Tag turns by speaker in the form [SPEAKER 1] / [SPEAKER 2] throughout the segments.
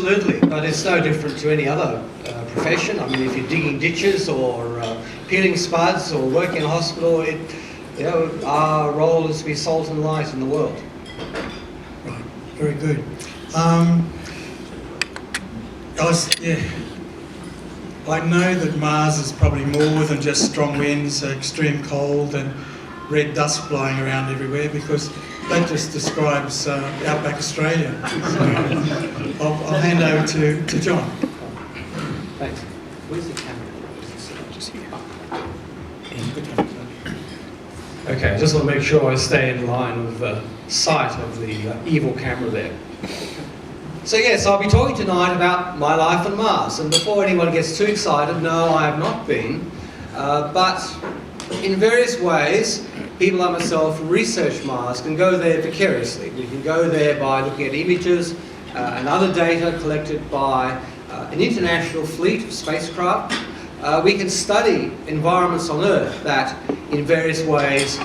[SPEAKER 1] Absolutely, but it's no different to any other profession. I mean, if you're digging ditches or peeling spuds or working in a hospital, our role is to be salt and light in the world.
[SPEAKER 2] Right, very good. I know that Mars is probably more than just strong winds, extreme cold and red dust flying around everywhere, because that just describes outback Australia. So I'll hand over to John.
[SPEAKER 1] Thanks. Where's the camera?
[SPEAKER 2] Just here.
[SPEAKER 1] Okay, I just want to make sure I stay in line with the sight of the evil camera there. So yes, I'll be talking tonight about my life on Mars. And before anyone gets too excited, no, I have not been. But in various ways, people like myself who research Mars can go there vicariously. We can go there by looking at images and other data collected by an international fleet of spacecraft. We can study environments on Earth that in various ways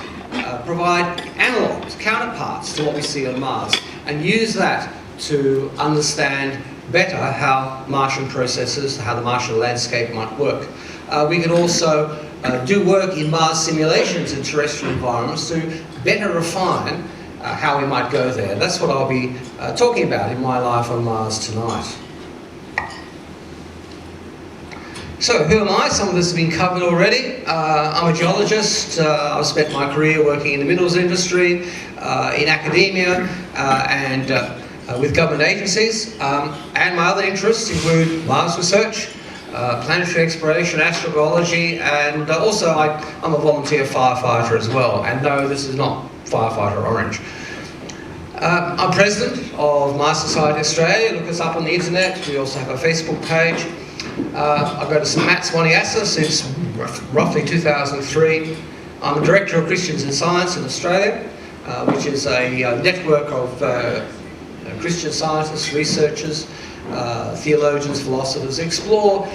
[SPEAKER 1] provide analogues, counterparts to what we see on Mars, and use that to understand better how Martian processes, how the Martian landscape might work. We can also do work in Mars simulations in terrestrial environments to better refine how we might go there. That's what I'll be talking about in my life on Mars tonight. So, who am I? Some of this has been covered already. I'm a geologist. I've spent my career working in the minerals industry, in academia, and with government agencies. And my other interests include Mars research, planetary exploration, astrobiology, and also I'm a volunteer firefighter as well. And no, this is not firefighter orange. I'm president of Mars Society Australia. Look us up on the internet. We also have a Facebook page. I go to St Matt's Waniassa since roughly 2003. I'm a director of Christians in Science in Australia, which is a network of Christian scientists, researchers, theologians, philosophers, explore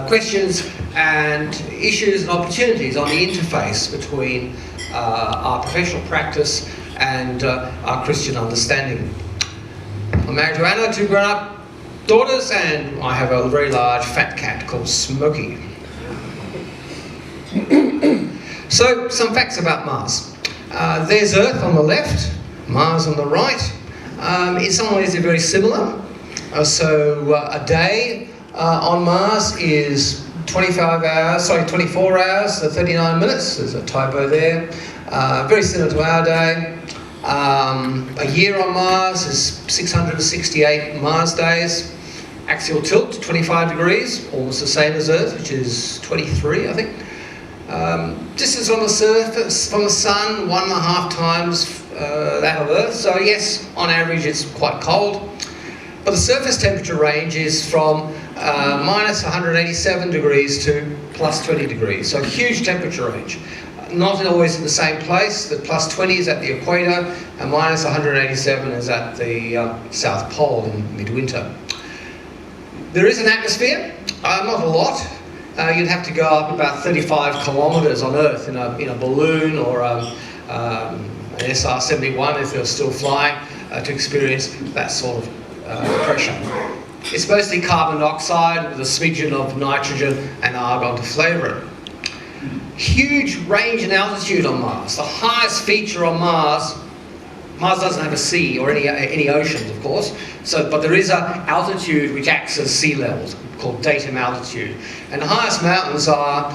[SPEAKER 1] questions and issues and opportunities on the interface between our professional practice and our Christian understanding. I'm married to Anna, 2 grown-up daughters, and I have a very large fat cat called Smokey. So, some facts about Mars. There's Earth on the left, Mars on the right. In some ways they're very similar. A day on Mars is 24 hours, 39 minutes. There's a typo there. Very similar to our day. A year on Mars is 668 Mars days. Axial tilt, 25 degrees, almost the same as Earth, which is 23, I think. Distance on the surface from the Sun, 1.5 times that of Earth. So yes, on average it's quite cold. But the surface temperature range is from minus 187 degrees to plus 20 degrees. So huge temperature range. Not always in the same place. The plus 20 is at the equator, and minus 187 is at the South Pole in midwinter. There is an atmosphere, not a lot. You'd have to go up about 35 kilometres on Earth in a balloon or an SR-71 if they're still flying to experience that sort of pressure. It's mostly carbon dioxide with a smidgen of nitrogen and argon to flavour it. Huge range and altitude on Mars. The highest feature on Mars doesn't have a sea or any oceans, of course, but there is an altitude which acts as sea level, called datum altitude. And the highest mountains are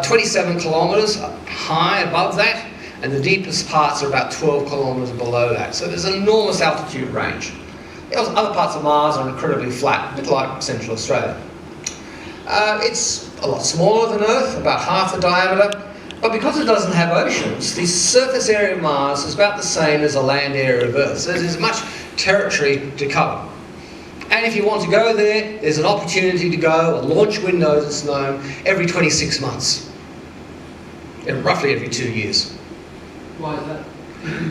[SPEAKER 1] 27 kilometres high above that, and the deepest parts are about 12 kilometres below that. So there's an enormous altitude range. Other parts of Mars are incredibly flat, a bit like Central Australia. It's a lot smaller than Earth, about half the diameter. But because it doesn't have oceans, the surface area of Mars is about the same as the land area of Earth. So there's much territory to cover. And if you want to go there, there's an opportunity to go, a launch window that's known, every 26 months. Roughly every 2 years.
[SPEAKER 3] Why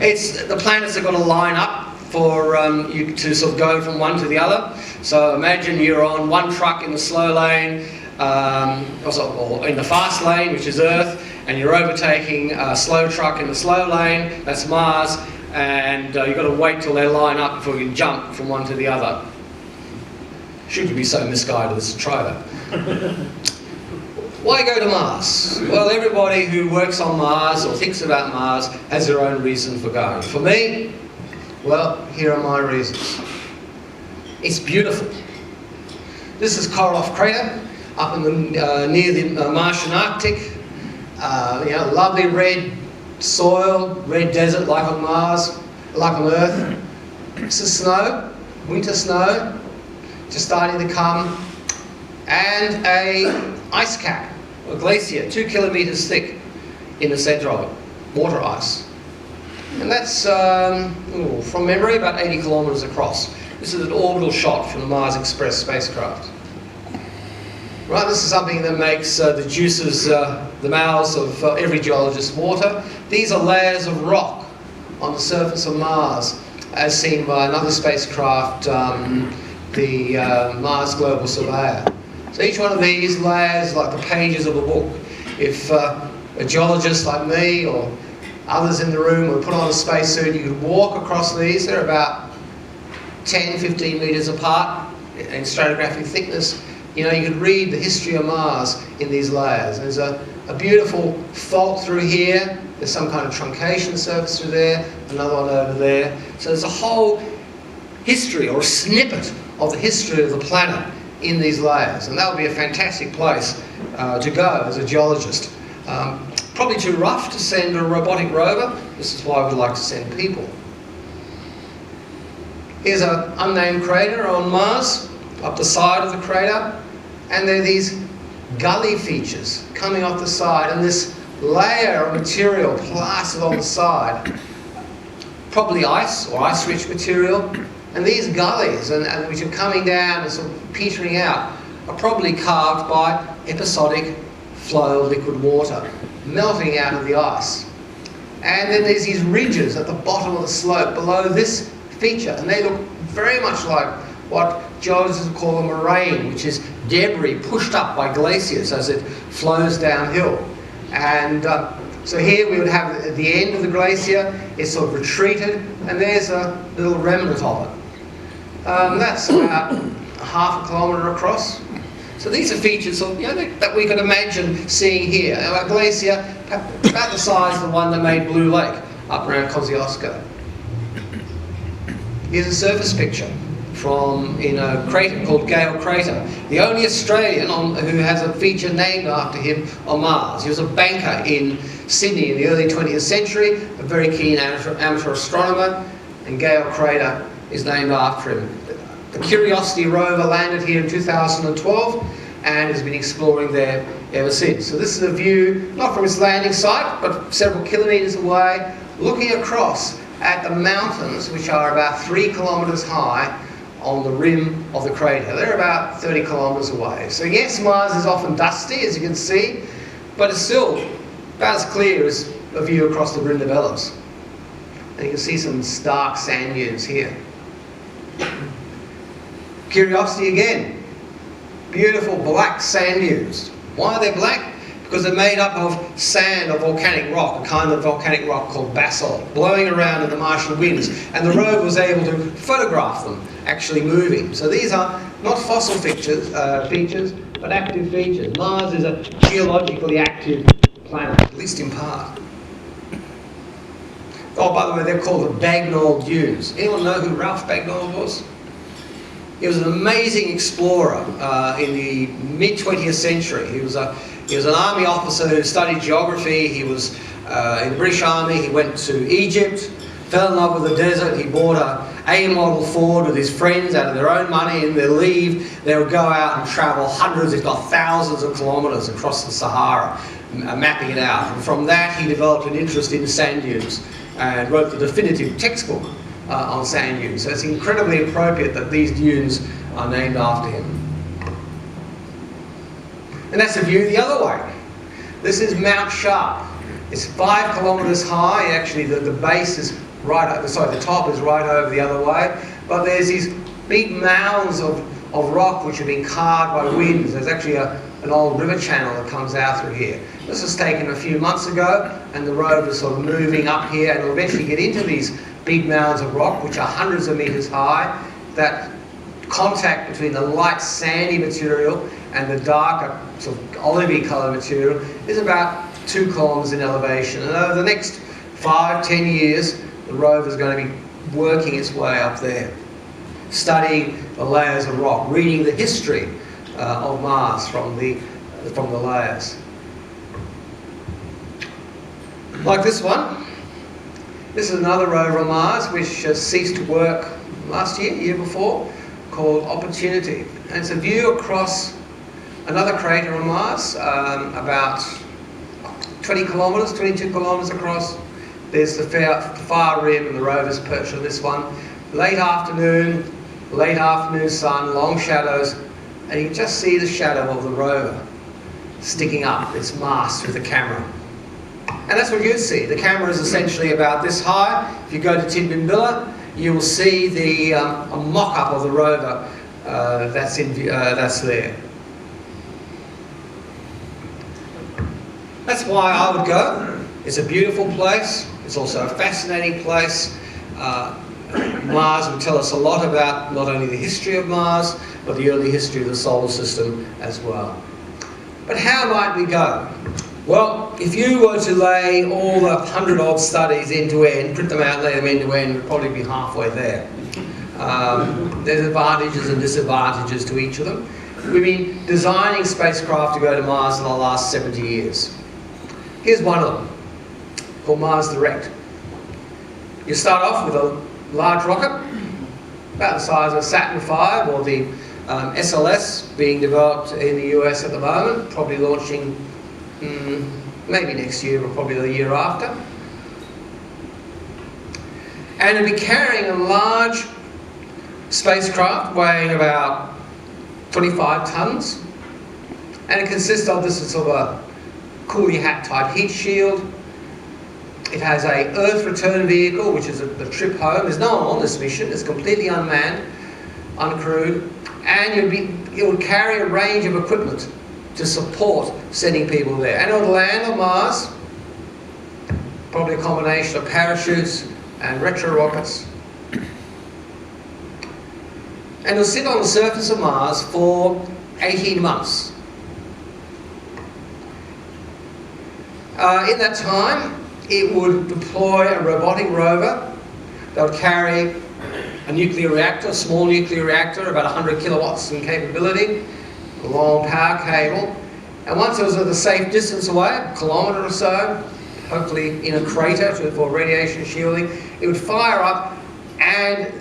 [SPEAKER 3] is that?
[SPEAKER 1] The planets are going to line up for you to sort of go from one to the other. So imagine you're on one truck in the slow lane, or in the fast lane, which is Earth, and you're overtaking a slow truck in the slow lane, that's Mars, and you've got to wait till they line up before you can jump from one to the other. Should you be so misguided as to try that? Why go to Mars? Well, everybody who works on Mars or thinks about Mars has their own reason for going. For me, well, here are my reasons. It's beautiful. This is Korolev Crater, up in the, near the Martian Arctic. Lovely red soil, red desert like on Mars, like on Earth. This is snow, winter snow, just starting to come, and a ice cap, a glacier, 2 kilometres thick in the centre of it, water ice. And that's, from memory, about 80 kilometres across. This is an orbital shot from the Mars Express spacecraft. Right, this is something that makes the juices, the mouths of every geologist water. These are layers of rock on the surface of Mars, as seen by another spacecraft, the Mars Global Surveyor. So each one of these layers is like the pages of a book. If a geologist like me or others in the room were put on a spacesuit, you could walk across these. They're about 10, 15 metres apart in stratigraphic thickness. You could read the history of Mars in these layers. There's a beautiful fault through here. There's some kind of truncation surface through there, another one over there. So there's a whole history, or a snippet of the history of the planet in these layers. And that would be a fantastic place to go as a geologist. Probably too rough to send a robotic rover. This is why we like to send people. Here's an unnamed crater on Mars, up the side of the crater. And there are these gully features coming off the side, and this layer of material plastered on the side, probably ice or ice-rich material. And these gullies, and which are coming down and sort of petering out, are probably carved by episodic flow of liquid water melting out of the ice. And then there's these ridges at the bottom of the slope below this feature, and they look very much like what geologists call a moraine, which is debris pushed up by glaciers as it flows downhill. And so here we would have at the end of the glacier, it's sort of retreated, and there's a little remnant of it. That's about half a kilometre across. So these are features that we could imagine seeing here. A glacier about the size of the one that made Blue Lake up around Kosciuszko. Here's a surface picture from in a crater called Gale Crater, the only Australian who has a feature named after him on Mars. He was a banker in Sydney in the early 20th century, a very keen amateur astronomer, and Gale Crater is named after him. The Curiosity rover landed here in 2012 and has been exploring there ever since. So this is a view, not from its landing site, but several kilometres away, looking across at the mountains, which are about 3 kilometres high on the rim of the crater. They're about 30 kilometres away. So yes, Mars is often dusty, as you can see, but it's still about as clear as a view across the rim develops. And you can see some stark sand dunes here. Curiosity again. Beautiful black sand dunes. Why are they black? Because they're made up of sand or volcanic rock, a kind of volcanic rock called basalt, blowing around in the Martian winds. And the rover was able to photograph them actually moving. So these are not fossil features, but active features. Mars is a geologically active planet, at least in part. Oh, by the way, they're called the Bagnall Dunes. Anyone know who Ralph Bagnall was? He was an amazing explorer in the mid-20th century. He was an army officer who studied geography. He was in the British Army. He went to Egypt, fell in love with the desert. He bought a model Ford with his friends out of their own money. In their leave, they would go out and travel hundreds, if not thousands of kilometres across the Sahara, mapping it out. And from that, he developed an interest in sand dunes and wrote the definitive textbook on sand dunes. So it's incredibly appropriate that these dunes are named after him. And that's a view the other way. This is Mount Sharp. It's 5 kilometres high. Actually, the base is the top is right over the other way. But there's these big mounds of rock which have been carved by winds. There's actually an old river channel that comes out through here. This was taken a few months ago, and the rover is sort of moving up here, and will eventually get into these big mounds of rock, which are hundreds of metres high, that contact between the light sandy material and the darker sort of olivey coloured material is about 2 kilometres in elevation. And over the next 5-10 years, the rover is going to be working its way up there, studying the layers of rock, reading the history of Mars from the layers. Like this one. This is another rover on Mars which ceased to work last year, year before, called Opportunity. And it's a view across another crater on Mars, about 20 kilometres, 22 kilometres across. There's the far rim and the rover's perched on this one. Late afternoon sun, long shadows, and you can just see the shadow of the rover sticking up its mast with the camera. And that's what you see. The camera is essentially about this high. If you go to Tidbinbilla, you will see a mock-up of the rover that's there. That's why I would go. It's a beautiful place. It's also a fascinating place. Mars will tell us a lot about not only the history of Mars, but the early history of the solar system as well. But how might we go? Well, if you were to lay all the 100-odd studies end to end, print them out, lay them end to end, we'd probably be halfway there. There's advantages and disadvantages to each of them. We've been designing spacecraft to go to Mars in the last 70 years. Here's one of them, called Mars Direct. You start off with a large rocket, about the size of a Saturn V, or the SLS being developed in the US at the moment, probably launching maybe next year or probably the year after. And it'll be carrying a large spacecraft weighing about 25 tonnes. And it consists of this sort of a coolie hat type heat shield. It has a Earth return vehicle, which is the trip home. There's no one on this mission. It's completely unmanned, uncrewed. And it would carry a range of equipment to support sending people there. And it would land on Mars, probably a combination of parachutes and retro rockets. And it'll sit on the surface of Mars for 18 months. In that time, it would deploy a robotic rover that would carry a nuclear reactor, a small nuclear reactor, about 100 kilowatts in capability, a long power cable, and once it was at a safe distance away, a kilometre or so, hopefully in a crater for radiation shielding, it would fire up, and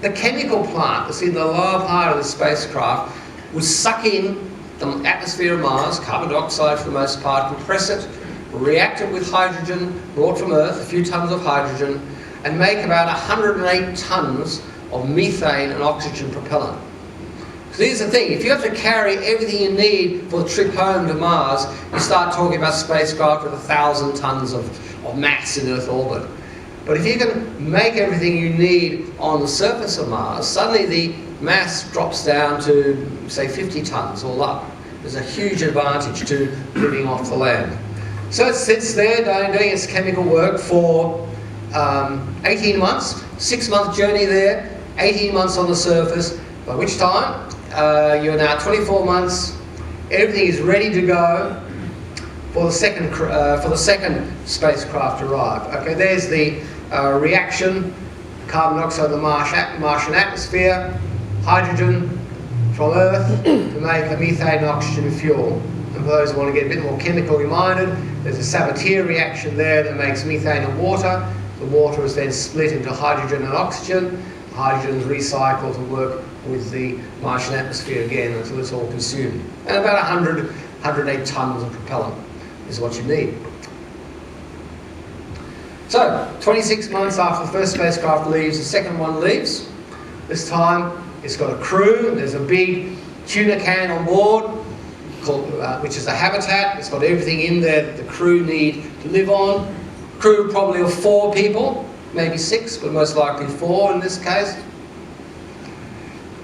[SPEAKER 1] the chemical plant that's in the lower part of the spacecraft would suck in the atmosphere of Mars, carbon dioxide for the most part, compress it, react it with hydrogen brought from Earth, a few tonnes of hydrogen, and make about 108 tonnes of methane and oxygen propellant. So here's the thing, if you have to carry everything you need for the trip home to Mars, you start talking about spacecraft with 1,000 tonnes of mass in Earth orbit. But if you can make everything you need on the surface of Mars, suddenly the mass drops down to, say, 50 tonnes all up. There's a huge advantage to living off the land. So it sits there doing its chemical work for 18 months, 6-month journey there, 18 months on the surface, by which time you're now 24 months, everything is ready to go for the second spacecraft to arrive. Okay, there's the reaction, carbon dioxide of the Martian atmosphere, hydrogen from Earth to make a methane and oxygen fuel. And for those who want to get a bit more chemically minded, there's a Sabatier reaction there that makes methane and water. The water is then split into hydrogen and oxygen. The hydrogen is recycled to work with the Martian atmosphere again until it's all consumed. And about 108 tonnes of propellant is what you need. So, 26 months after the first spacecraft leaves, the second one leaves. This time it's got a crew. There's a big tuna can on board, which is a habitat. It's got everything in there that the crew need to live on. Crew probably of 4 people, maybe 6, but most likely 4 in this case.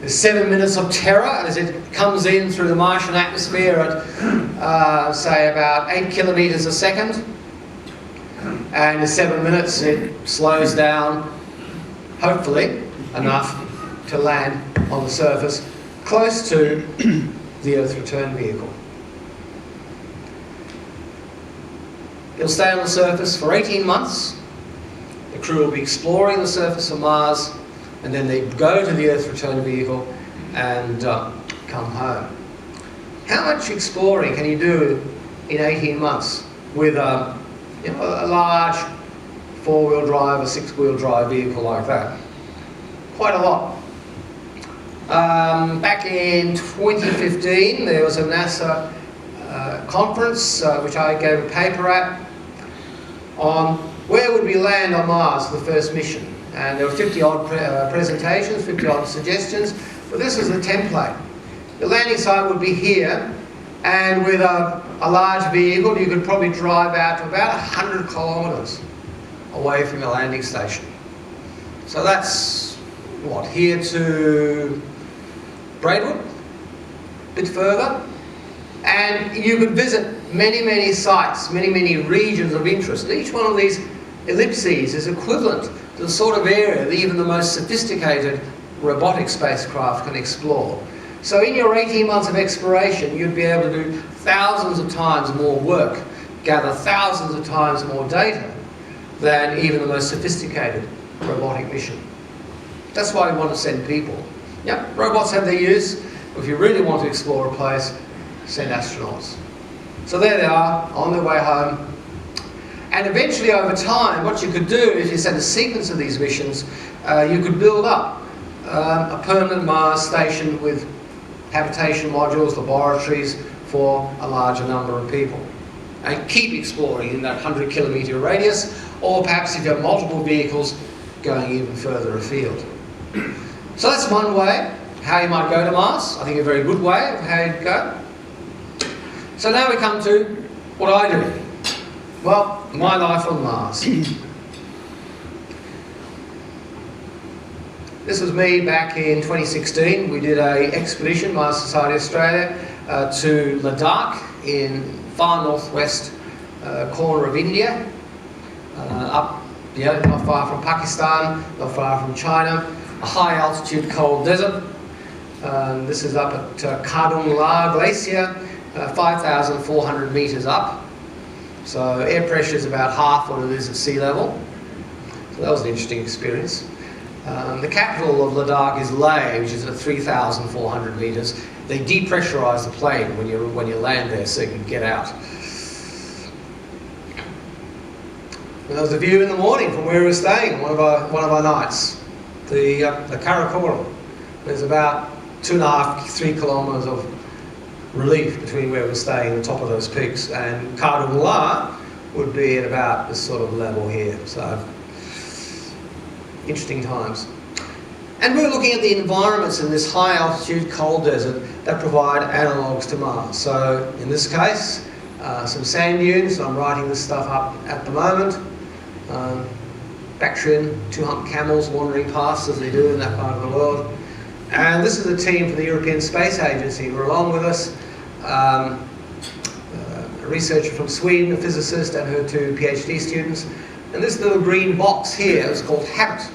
[SPEAKER 1] There's 7 minutes of terror as it comes in through the Martian atmosphere at, say, about 8 kilometres a second. And in 7 minutes it slows down, hopefully, enough to land on the surface close to the Earth return vehicle. It'll stay on the surface for 18 months. The crew will be exploring the surface of Mars, and then they go to the Earth return vehicle and come home. How much exploring can you do in 18 months with a large 4-wheel drive or 6-wheel drive vehicle like that? Quite a lot. Back in 2015, there was a NASA conference which I gave a paper at on where would we land on Mars for the first mission. And there were 50-odd presentations, 50-odd suggestions, but this was the template. The landing site would be here, and with a large vehicle you could probably drive out to about 100 kilometres away from the landing station. So that's, what, here to Braidwood, a bit further. And you could visit many sites, many regions of interest. Each one of these ellipses is equivalent to the sort of area that even the most sophisticated robotic spacecraft can explore. So in your 18 months of exploration, you'd be able to do thousands of times more work, gather thousands of times more data than even the most sophisticated robotic mission. That's why we want to send people. Yeah, robots have their use. If you really want to explore a place, send astronauts. So there they are, on their way home. And eventually, over time, what you could do is you send a sequence of these missions. You could build up a permanent Mars station with habitation modules, laboratories for a larger number of people, and keep exploring in that 100-kilometre radius, or perhaps if you have multiple vehicles, going even further afield. So that's one way how you might go to Mars. I think a very good way of how you'd go. So now we come to what I do. Well, my life on Mars. This was me back in 2016. We did an expedition, Mars Society Australia, to Ladakh in far northwest corner of India, not far from Pakistan, not far from China, a high altitude cold desert. This is up at Kardung La Glacier, 5,400 metres up. So air pressure is about half what it is at sea level. So that was an interesting experience. The capital of Ladakh is Leh, which is at 3,400 metres. They depressurise the plane when you land there, so you can get out. And there was a view in the morning from where we were staying, one of our nights. The Karakoram. There's about 2.5 to 3 kilometres of relief between where we're staying and the top of those peaks, and Kardung La would be at about this sort of level here. So interesting times. And we were looking at the environments in this high altitude cold desert that provide analogues to Mars. So in this case, some sand dunes. I'm writing this stuff up at the moment. Bactrian, 2-hump camels wandering past as they do in that part of the world. And this is a team from the European Space Agency who are along with us. A researcher from Sweden, a physicist, and her 2 PhD students. And this little green box here is called HABIT,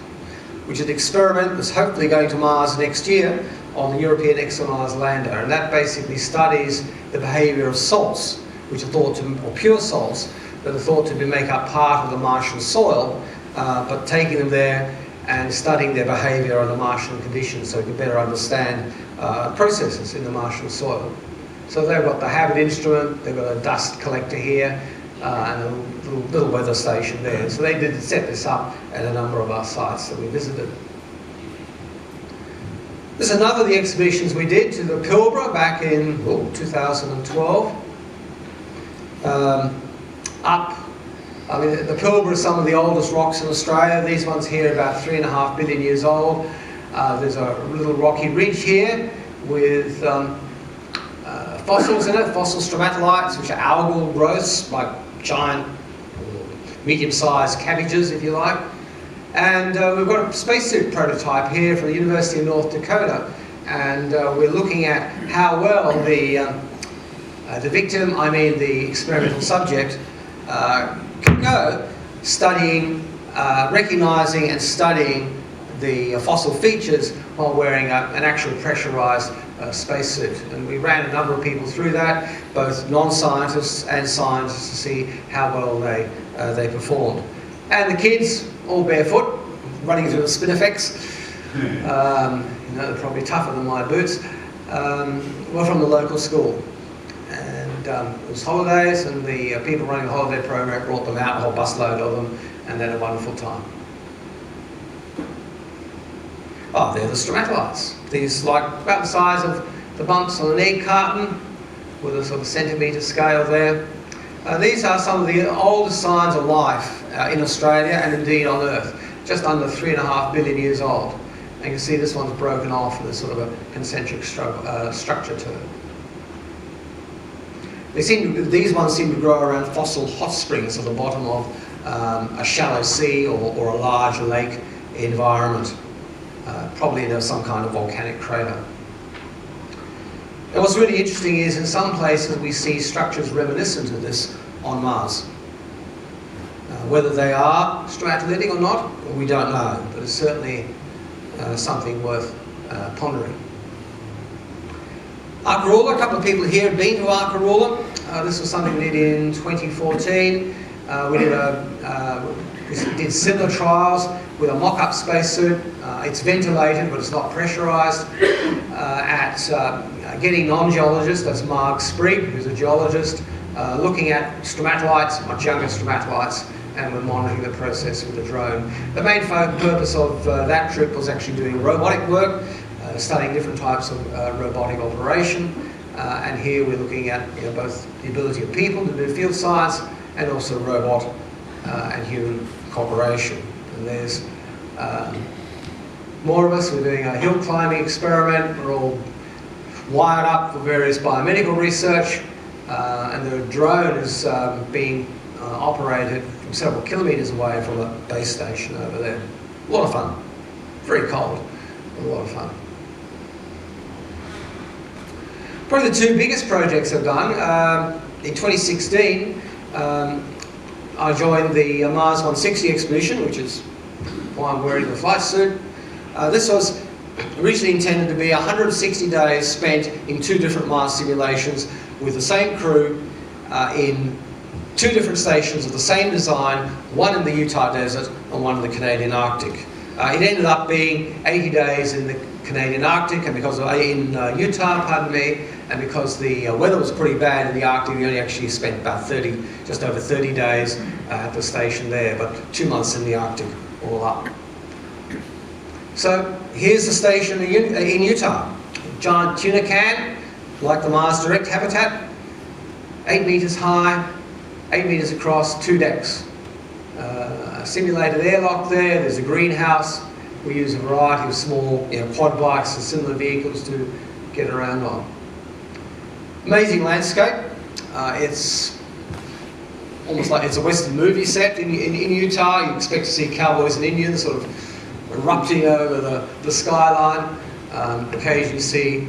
[SPEAKER 1] which is an experiment that's hopefully going to Mars next year on the European ExoMars lander. And that basically studies the behaviour of salts, which are thought to, or pure salts, that are thought to make up part of the Martian soil, but taking them there and studying their behaviour under Martian conditions so we can better understand processes in the Martian soil. So they've got the HABIT instrument, they've got a dust collector here, and a little weather station there. So they did set this up at a number of our sites that we visited. This is another of the exhibitions we did to the Pilbara back in 2012. The Pilbara is some of the oldest rocks in Australia. These ones here are about 3.5 billion years old. There's a little rocky ridge here with fossils in it, fossil stromatolites, which are algal growths, like giant, medium-sized cabbages, if you like. And we've got a spacesuit prototype here from the University of North Dakota, and we're looking at how well the victim, the experimental subject, can go studying, recognising and studying the fossil features while wearing an actual pressurised spacesuit. And we ran a number of people through that, both non-scientists and scientists, to see how well they performed. And the kids, all barefoot, running through the spinifex, they're probably tougher than my boots, were from the local school. And it was holidays, and the people running the holiday program brought them out, a whole busload of them, and they had a wonderful time. Oh, they're the stromatolites. These, like, about the size of the bumps on an egg carton, with a sort of centimetre scale there. These are some of the oldest signs of life in Australia and indeed on Earth, just under 3.5 billion years old. And you can see this one's broken off with a sort of a concentric structure to it. These ones seem to grow around fossil hot springs at the bottom of a shallow sea or a large lake environment. Probably there's some kind of volcanic crater. And what's really interesting is in some places we see structures reminiscent of this on Mars. Whether they are stromatolitic or not, we don't know, but it's certainly something worth pondering. Arkaroola, a couple of people here have been to Arkaroola. This was something we did in 2014. We did similar trials with a mock-up spacesuit. It's ventilated, but it's not pressurised. Getting non-geologists, that's Marg Sprigg, who's a geologist, looking at stromatolites, much younger stromatolites, and we're monitoring the process with a drone. The main purpose of that trip was actually doing robotic work, studying different types of robotic operation. And here we're looking at both the ability of people to do field science and also robot and human cooperation. And there's more of us. We're doing a hill climbing experiment. We're all wired up for various biomedical research, and the drone is being operated from several kilometres away from a base station over there. A lot of fun. Very cold, but a lot of fun. Probably the two biggest projects I've done. In 2016, I joined the Mars 160 expedition, which is why I'm wearing the flight suit. This was originally intended to be 160 days spent in 2 different Mars simulations with the same crew in 2 different stations of the same design, one in the Utah desert and one in the Canadian Arctic. It ended up being 80 days in the Canadian Arctic, and because in Utah, pardon me, and because the weather was pretty bad in the Arctic, we only actually spent about just over 30 days at the station there, but 2 months in the Arctic all up. So here's the station in Utah. Giant tuna can, like the Mars Direct habitat, 8 metres high, 8 metres across, 2 decks. A simulated airlock there, there's a greenhouse. We use a variety of small quad bikes and similar vehicles to get around on. Amazing landscape. It's almost like it's a Western movie set in Utah. You expect to see cowboys and Indians sort of erupting over the skyline. Occasionally see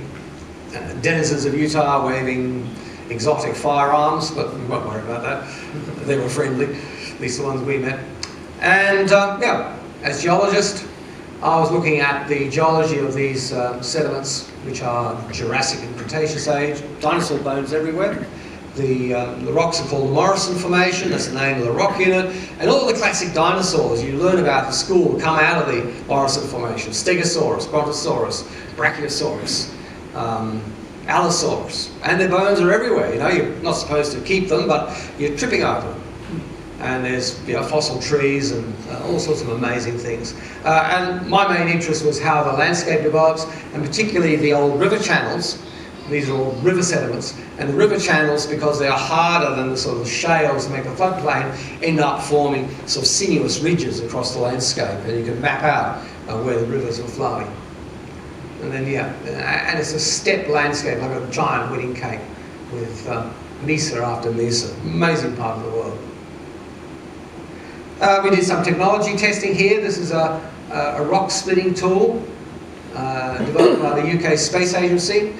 [SPEAKER 1] denizens of Utah waving exotic firearms, but we won't worry about that. They were friendly, at least the ones we met. And as geologist, I was looking at the geology of these sediments, which are Jurassic and Cretaceous age, dinosaur bones everywhere. The rocks are called the Morrison Formation, that's the name of the rock unit, and all the classic dinosaurs you learn about in school come out of the Morrison Formation. Stegosaurus, Brontosaurus, Brachiosaurus, Allosaurus, and their bones are everywhere. You're not supposed to keep them, but you're tripping over them. And there's fossil trees and all sorts of amazing things. And my main interest was how the landscape develops, and particularly the old river channels. These are all river sediments, and the river channels, because they are harder than the sort of shales that make the floodplain, end up forming sort of sinuous ridges across the landscape, and you can map out where the rivers are flowing. And then and it's a steppe landscape, like a giant wedding cake with mesa after mesa. Amazing part of the world. We did some technology testing here. This is a rock splitting tool developed by the UK Space Agency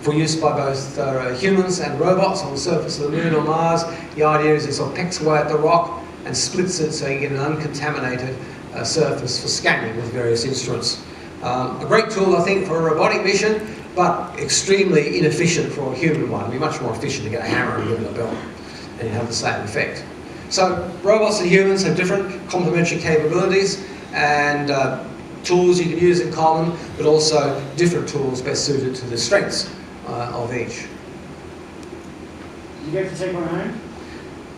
[SPEAKER 1] for use by both humans and robots on the surface of the Moon or Mars. The idea is it sort of pecks away at the rock and splits it so you get an uncontaminated surface for scanning with various instruments. A great tool, I think, for a robotic mission, but extremely inefficient for a human one. It'd be much more efficient to get a hammer and give it a belt, and you have the same effect. So robots and humans have different complementary capabilities and tools you can use in common, but also different tools best suited to the strengths of each.
[SPEAKER 3] Did you get to take one home?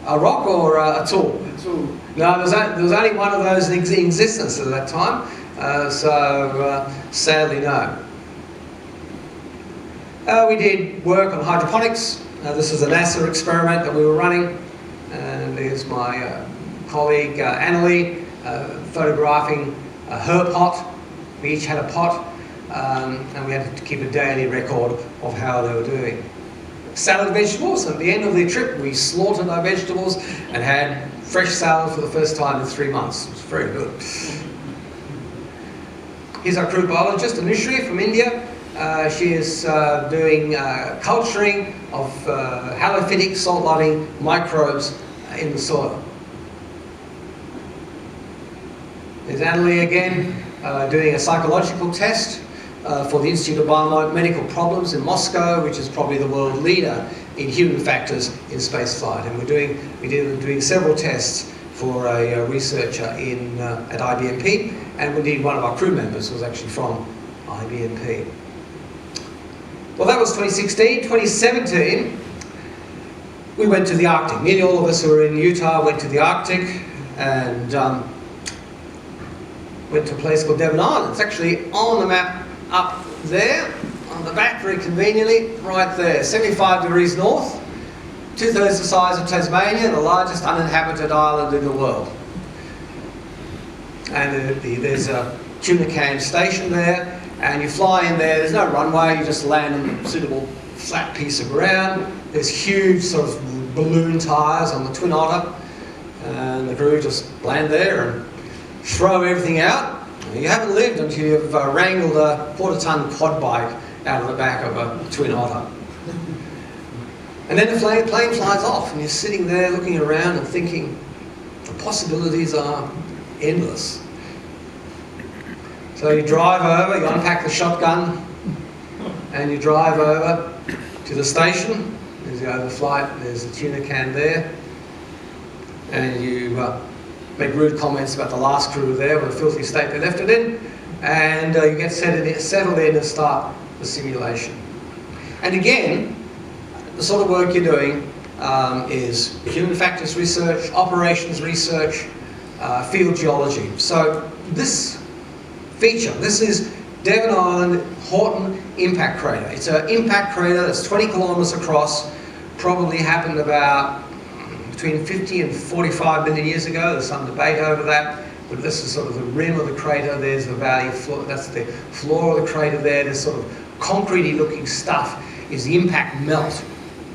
[SPEAKER 1] A rock or a tool?
[SPEAKER 3] A tool.
[SPEAKER 1] No, there was only one of those in existence at that time, so sadly no. We did work on hydroponics. This was a NASA experiment that we were running, and there's my colleague Annalie photographing her pot. We each had a pot, and we had to keep a daily record of how they were doing. Salad vegetables. At the end of the trip, we slaughtered our vegetables and had fresh salad for the first time in 3 months. It was very good. Here's our crew biologist, Anushri from India. She is doing culturing of halophytic, salt-loving microbes in the soil. There's Annalie again, doing a psychological test for the Institute of Biomedical Problems in Moscow, which is probably the world leader in human factors in spaceflight. And we're doing several tests for a researcher at IBMP, and indeed one of our crew members was actually from IBMP. Well, that was 2016. 2017, we went to the Arctic. Nearly all of us who were in Utah went to the Arctic, and went to a place called Devon Island. It's actually on the map up there, on the back, very conveniently, right there. 75 degrees north, 2/3 the size of Tasmania, the largest uninhabited island in the world. And there's a tuna can station there, and you fly in there. There's no runway, you just land on a suitable flat piece of ground. There's huge sort of balloon tyres on the Twin Otter, and the crew just land there and throw everything out. You haven't lived until you've wrangled a quarter-ton quad bike out of the back of a Twin Otter. And then the plane flies off, and you're sitting there looking around and thinking, the possibilities are endless. So you drive over, you unpack the shotgun, and you drive over to the station. There's the overflight, there's the tuna can there, and you make rude comments about the last crew there, what a filthy state they left it in, and you get settled in and start the simulation. And again, the sort of work you're doing is human factors research, operations research, field geology. So this feature, this is Devon Island Horton Impact Crater. It's an impact crater that's 20 kilometres across, probably happened about between 50 and 45 million years ago. There's some debate over that, but this is sort of the rim of the crater. There's the valley floor, that's the floor of the crater there. This sort of concretey looking stuff is the impact melt.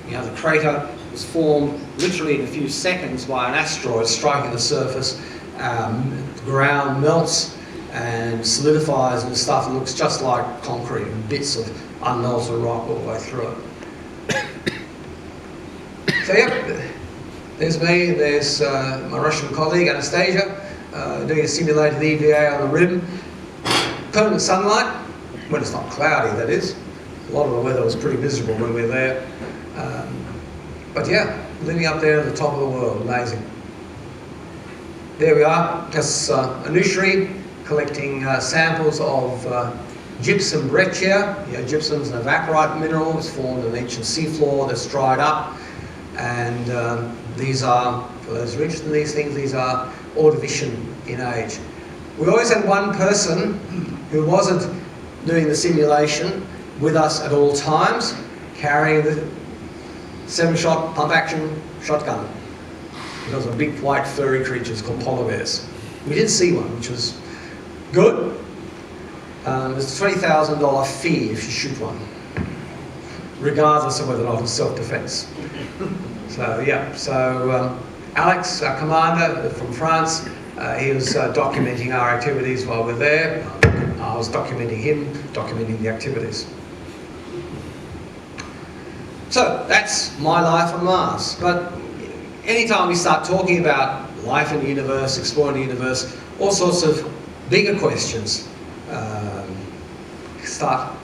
[SPEAKER 1] You know, the crater was formed literally in a few seconds by an asteroid striking the surface. The ground melts and solidifies and stuff that looks just like concrete, and bits of unmelted rock all the way through it. So yep, there's me, there's my Russian colleague Anastasia, doing a simulated EVA on the rim. Permanent sunlight, when it's not cloudy that is. A lot of the weather was pretty miserable when we were there. But yeah, living up there at the top of the world, amazing. There we are, that's Anushri collecting samples of gypsum breccia. You know, gypsum is an evaporite mineral. It's formed in ancient seafloor that's dried up. And these are, for those who are interested in these things, these are Ordovician in age. We always had one person who wasn't doing the simulation with us at all times, carrying the 7-shot pump-action shotgun. Those are big white furry creatures called polar bears. We did see one, which was good. There's a $20,000 fee if you shoot one, regardless of whether or not it's self-defense. So yeah, so Alex, our commander from France, he was documenting our activities while we're there. I was documenting him, documenting the activities. So that's my life on Mars. But anytime we start talking about life in the universe, exploring the universe, all sorts of bigger questions
[SPEAKER 4] start